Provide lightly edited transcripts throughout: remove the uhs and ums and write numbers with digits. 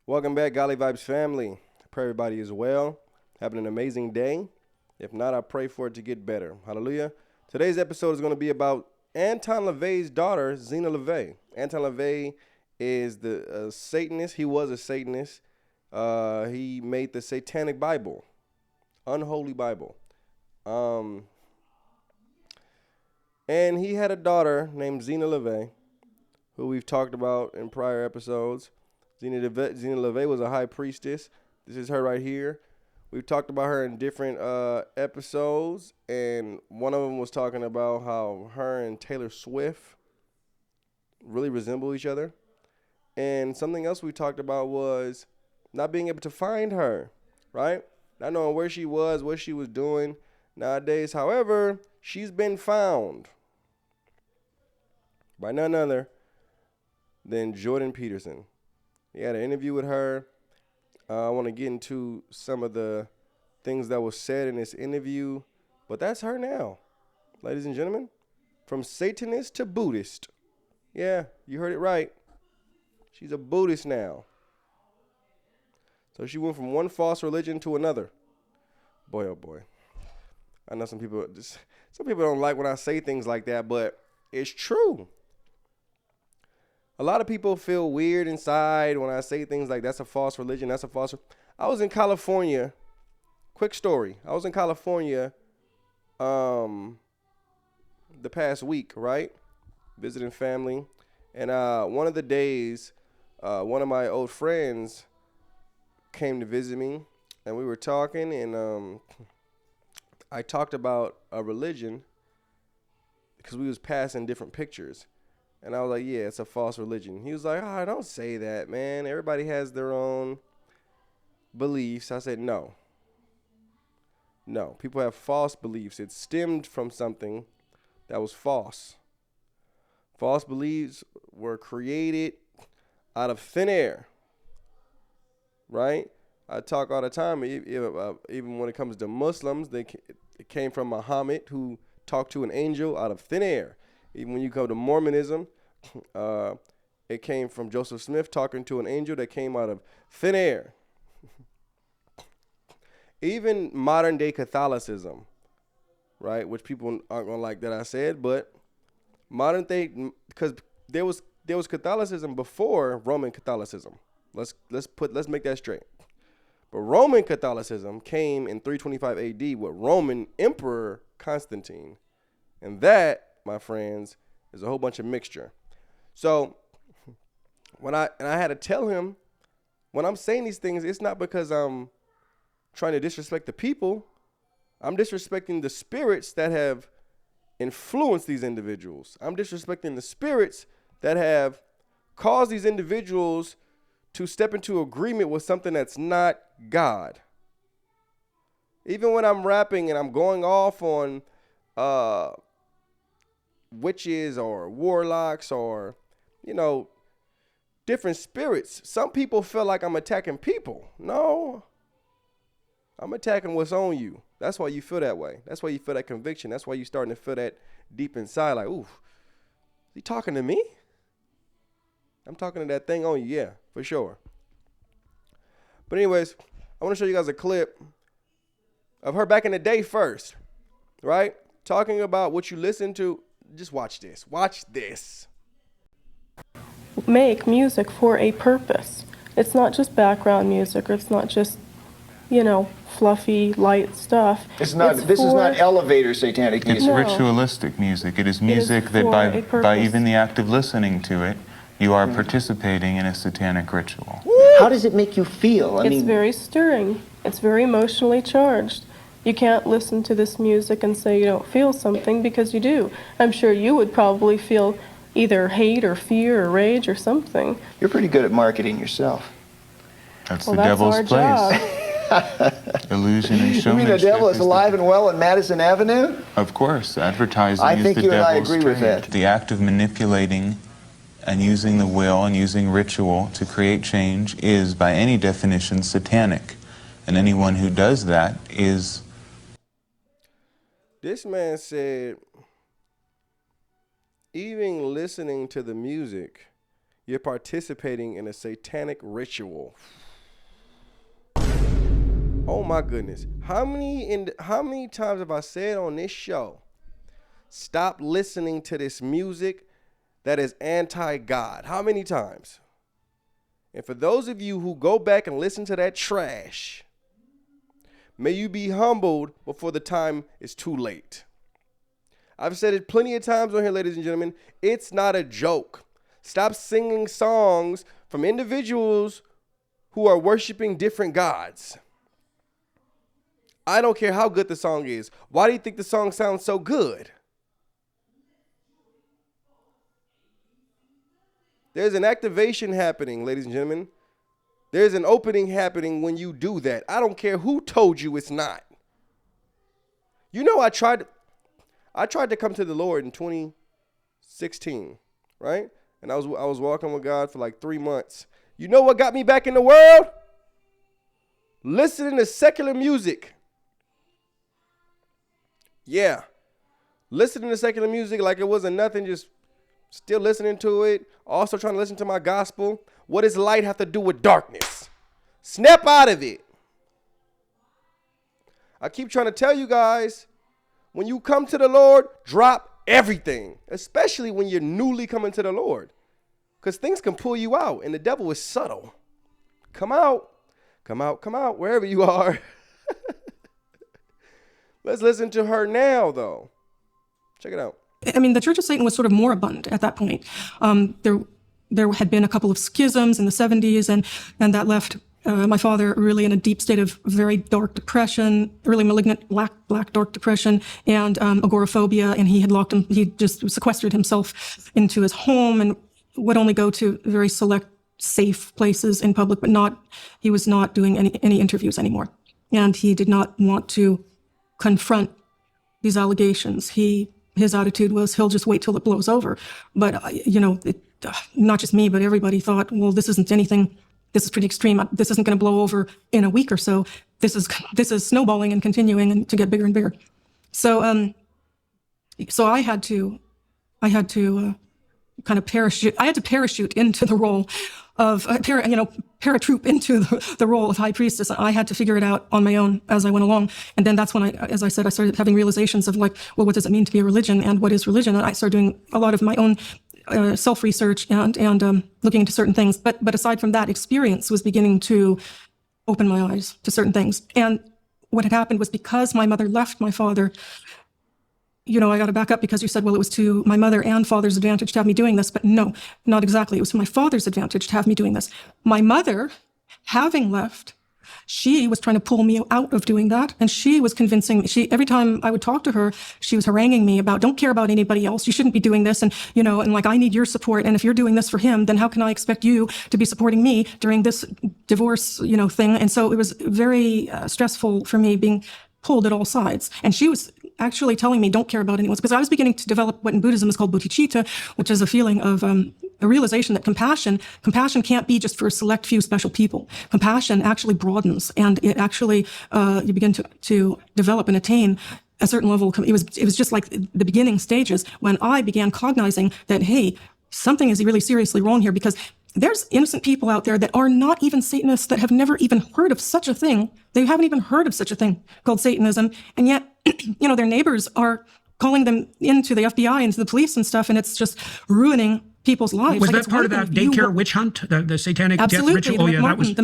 Welcome back, Golly Vibes family. I pray everybody is well, having an amazing day. If not, I pray for it to get better. Hallelujah. Today's episode is going to be about Anton Laveys' daughter, Zena LaVey. Anton Lavey is the Satanist. He was a Satanist. He made the satanic Bible, unholy Bible. And he had a daughter named Zena LaVey, who we've talked about in prior episodes. Zena LaVey was a high priestess. This is her right here. We've talked about her in different episodes, and one of them was talking about how her and Taylor Swift really resemble each other. And something else we talked about was not being able to find her, right? Not knowing where she was, what she was doing nowadays. However, she's been found by none other than Jordan Peterson. He had an interview with her. I want to get into some of the things that was said in this interview, but that's her now, ladies and gentlemen. From Satanist to Buddhist. Yeah, you heard it right. She's a Buddhist now. So she went from one false religion to another. Boy, oh boy. I know some people don't like when I say things like that, but it's true. A lot of people feel weird inside when I say things like that's a false religion, that's a false. I was in California. Quick story. I was in California the past week, right? Visiting family. And one of the days, one of my old friends came to visit me, and we were talking, and I talked about a religion because we was passing different pictures. And I was like, yeah, it's a false religion. He was like, oh, don't say that, man. Everybody has their own beliefs. I said, no. No, people have false beliefs. It stemmed from something that was false. False beliefs were created out of thin air, right? I talk all the time, even when it comes to Muslims, it came from Muhammad, who talked to an angel out of thin air. Even when you go to Mormonism, it came from Joseph Smith talking to an angel that came out of thin air. Even modern day Catholicism, right, which people aren't gonna like that I said, but modern day, because there was Catholicism before Roman Catholicism. Let's make that straight. But Roman Catholicism came in 325 AD with Roman Emperor Constantine, and that, my friends, is a whole bunch of mixture. So I had to tell him, when I'm saying these things, it's not because I'm trying to disrespect the people. I'm disrespecting the spirits that have influenced these individuals. I'm disrespecting the spirits that have caused these individuals to step into agreement with something that's not God. Even when I'm rapping and I'm going off on witches or warlocks or, different spirits, some people feel like I'm attacking people. No, I'm attacking what's on you. That's why you feel that way. That's why you feel that conviction. That's why you're starting to feel that deep inside, like, ooh, is he talking to me? I'm talking to that thing on you, yeah, for sure. But anyways, I want to show you guys a clip of her back in the day first, right? Talking about what you listen to. Just watch this. Watch this. Make music for a purpose. It's not just background music, or it's not just, fluffy, light stuff. This is not elevator satanic music. It's ritualistic music. It is music that by even the act of listening to it, you are participating in a satanic ritual. How does it make you feel? It's very stirring. It's very emotionally charged. You can't listen to this music and say you don't feel something, because you do. I'm sure you would probably feel either hate or fear or rage or something. You're pretty good at marketing yourself. That's the devil's place. Illusion and showmanship. You mean the devil is alive and well in Madison Avenue? Of course. Advertising I is think the you and I devil's agree with trade. that. The act of manipulating and using the will and using ritual to create change is, by any definition, satanic. And anyone who does that is... This man said, even listening to the music, you're participating in a satanic ritual. Oh my goodness. How many times have I said on this show, stop listening to this music that is anti-God? How many times? And for those of you who go back and listen to that trash, may you be humbled before the time is too late. I've said it plenty of times on here, ladies and gentlemen. It's not a joke. Stop singing songs from individuals who are worshiping different gods. I don't care how good the song is. Why do you think the song sounds so good? There's an activation happening, ladies and gentlemen. There's an opening happening when you do that. I don't care who told you it's not. You know, I tried to come to the Lord in 2016, right? And I was walking with God for like 3 months. You know what got me back in the world? Listening to secular music. Yeah. Listening to secular music like it wasn't nothing, just still listening to it. Also trying to listen to my gospel. What does light have to do with darkness? Snap out of it. I keep trying to tell you guys, when you come to the Lord, drop everything, especially when you're newly coming to the Lord, because things can pull you out and the devil is subtle. Come out, wherever you are. Let's listen to her now, though. Check it out. I mean, the Church of Satan was sort of moribund at that point. There had been a couple of schisms in the 70s, and that left my father really in a deep state of very dark depression, really malignant black dark depression, and agoraphobia. And he just sequestered himself into his home and would only go to very select, safe places in public, but he was not doing any interviews anymore. And he did not want to confront these allegations. His attitude was he'll just wait till it blows over. But, not just me, but everybody thought, well, this isn't anything. This is pretty extreme. This isn't going to blow over in a week or so. This is snowballing and continuing and to get bigger and bigger. So I had to kind of parachute. I had to parachute into the role of paratroop into the role of high priestess. I had to figure it out on my own as I went along. And then that's when as I said, I started having realizations of like, well, what does it mean to be a religion, and what is religion? And I started doing a lot of my own self-research and looking into certain things. But aside from that, experience was beginning to open my eyes to certain things. And what had happened was, because my mother left my father, I got to back up, because you said, well, it was to my mother and father's advantage to have me doing this. But no, not exactly. It was to my father's advantage to have me doing this. My mother, having left, she was trying to pull me out of doing that. And she was convincing me, every time I would talk to her, she was haranguing me about, don't care about anybody else. You shouldn't be doing this. And, and like, I need your support. And if you're doing this for him, then how can I expect you to be supporting me during this divorce, thing? And so it was very stressful for me being pulled at all sides. And she was actually telling me, don't care about anyone, because I was beginning to develop what in Buddhism is called bodhicitta, which is a feeling of a realization that compassion can't be just for a select few special people. Compassion actually broadens, and it actually you begin to develop and attain a certain level. It was just like the beginning stages when I began cognizing that, hey, something is really seriously wrong here, because there's innocent people out there that are not even Satanists, that have never even heard of such a thing. They haven't even heard of such a thing called Satanism. And yet, their neighbors are calling them into the FBI and to the police and stuff, and it's just ruining people's lives. Was that part of that daycare witch hunt, the satanic death ritual? Oh, yeah, that was the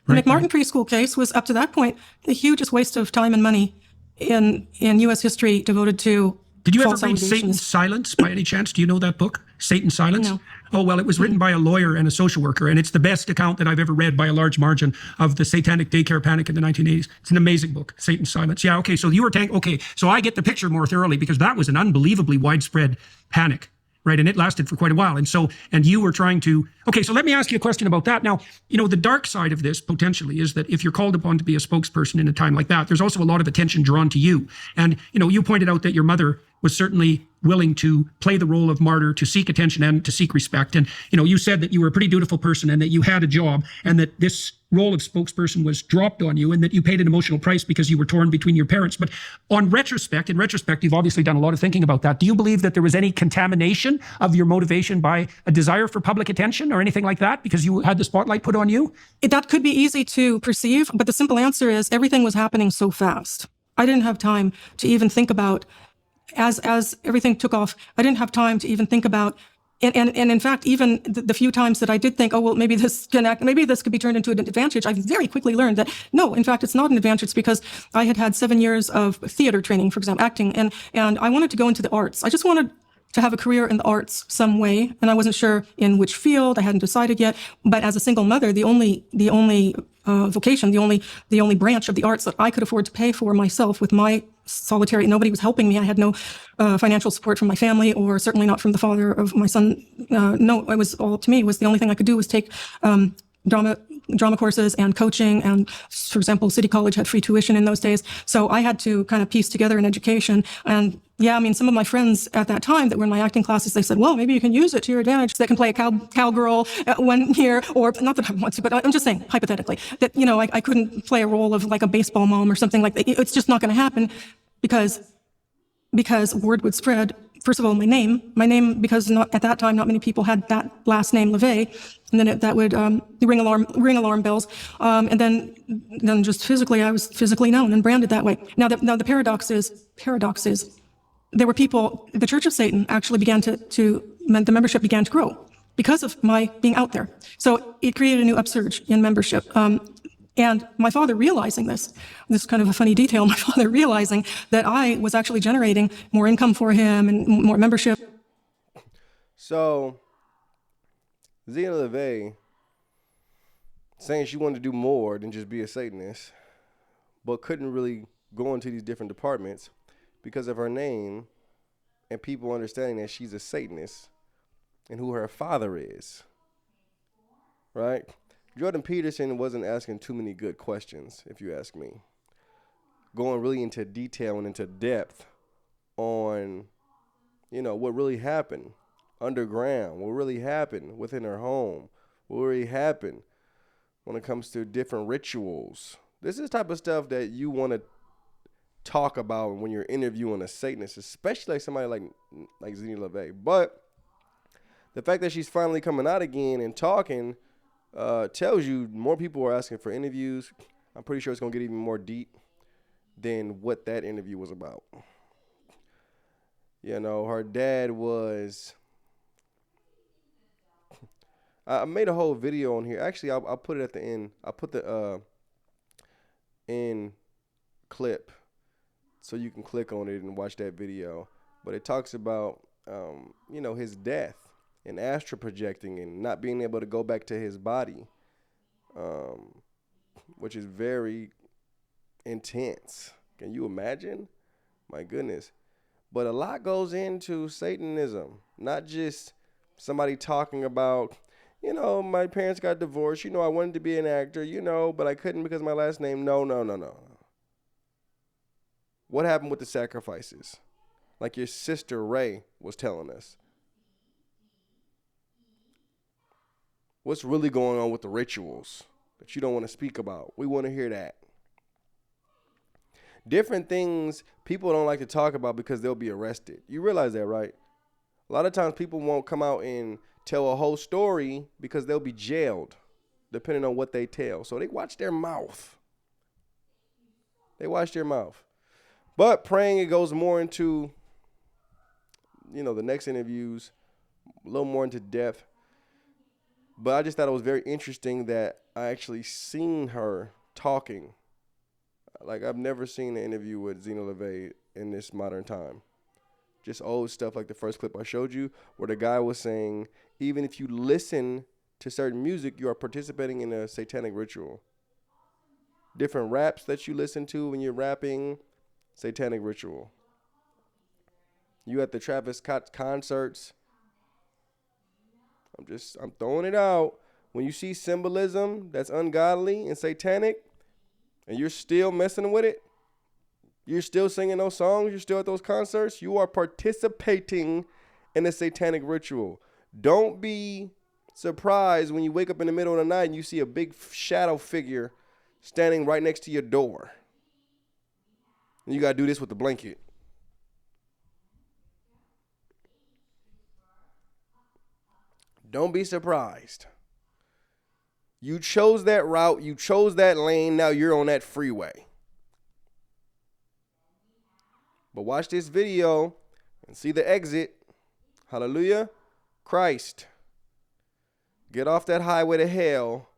McMartin preschool case was, up to that point, the hugest waste of time and money in U.S. history devoted to. Did you ever read Satan's Silence by any chance? Do you know that book, Satan's Silence? No. Oh, well, it was written by a lawyer and a social worker, and it's the best account that I've ever read by a large margin of the satanic daycare panic in the 1980s. It's an amazing book, Satan's Silence. Yeah, okay, so you were okay, so I get the picture more thoroughly, because that was an unbelievably widespread panic, right? And it lasted for quite a while. And you were trying to, okay, so let me ask you a question about that. Now, the dark side of this potentially is that if you're called upon to be a spokesperson in a time like that, there's also a lot of attention drawn to you. And, you pointed out that your mother was certainly willing to play the role of martyr, to seek attention and to seek respect. And, you said that you were a pretty dutiful person and that you had a job and that this role of spokesperson was dropped on you and that you paid an emotional price because you were torn between your parents. But in retrospect, you've obviously done a lot of thinking about that. Do you believe that there was any contamination of your motivation by a desire for public attention or anything like that because you had the spotlight put on you? That could be easy to perceive, but the simple answer is everything was happening so fast. I didn't have time to even think about, as everything took off, I didn't have time to even think about, and in fact, even the few times that I did think, oh, well, maybe this could be turned into an advantage, I very quickly learned that, no, in fact, it's not an advantage because I had 7 years of theater training, for example, acting, and I wanted to go into the arts. I just wanted to have a career in the arts some way, and I wasn't sure in which field. I hadn't decided yet. But as a single mother, the only vocation, the only branch of the arts that I could afford to pay for myself with my solitary, nobody was helping me. I had no financial support from my family, or certainly not from the father of my son. No, it was all to me. Was the only thing I could do was take drama courses and coaching, and for example, City College had free tuition in those days. So I had to kind of piece together an education. And yeah, I mean, some of my friends at that time that were in my acting classes, they said, well, maybe you can use it to your advantage. They can play a cowgirl 1 year, or not that I want to, but I'm just saying hypothetically that, I couldn't play a role of like a baseball mom or something like that. It's just not going to happen because word would spread. First of all, my name, because at that time, not many people had that last name, LaVey, and then that would ring alarm bells. And then just physically, I was physically known and branded that way. Now the paradox is, there were people, the Church of Satan actually began the membership began to grow because of my being out there. So it created a new upsurge in membership. And my father realizing this is kind of a funny detail, my father realizing that I was actually generating more income for him and more membership. So, Zena LaVey saying she wanted to do more than just be a Satanist, but couldn't really go into these different departments because of her name and people understanding that she's a Satanist and who her father is, right? Jordan Peterson wasn't asking too many good questions, if you ask me. Going really into detail and into depth on, what really happened underground, what really happened within her home, what really happened when it comes to different rituals. This is the type of stuff that you want to talk about when you're interviewing a Satanist, especially like somebody like Zena LaVey. But the fact that she's finally coming out again and talking tells you more people are asking for interviews. I'm pretty sure it's going to get even more deep than what that interview was about. Her dad was... I made a whole video on here. Actually, I'll put it at the end. I'll put the end clip so you can click on it and watch that video. But it talks about, his death and astral projecting and not being able to go back to his body, which is very intense. Can you imagine? My goodness. But a lot goes into Satanism, not just somebody talking about, my parents got divorced, I wanted to be an actor, but I couldn't because of my last name. No. What happened with the sacrifices? Like your sister Ray was telling us. What's really going on with the rituals that you don't want to speak about? We want to hear that. Different things people don't like to talk about because they'll be arrested. You realize that, right? A lot of times people won't come out and tell a whole story because they'll be jailed, depending on what they tell. So they watch their mouth. But praying, it goes more into, the next interviews, a little more into depth. But I just thought it was very interesting that I actually seen her talking. Like, I've never seen an interview with Zena LaVey in this modern time. Just old stuff like the first clip I showed you, where the guy was saying, even if you listen to certain music, you are participating in a satanic ritual. Different raps that you listen to when you're rapping, satanic ritual. You at the Travis Scott concerts, I'm throwing it out. When you see symbolism that's ungodly and satanic, and you're still messing with it, You're still singing those songs. You're still at those concerts. You are participating in a satanic ritual. Don't be surprised when you wake up in the middle of the night and you see a big shadow figure standing right next to your door. And you got to do this with the blanket. Don't be surprised. You chose that route. You chose that lane. Now you're on that freeway. But watch this video and see the exit. Hallelujah. Christ. Get off that highway to hell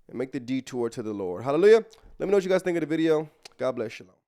and make the detour to the Lord. Hallelujah. Let me know what you guys think of the video. God bless you.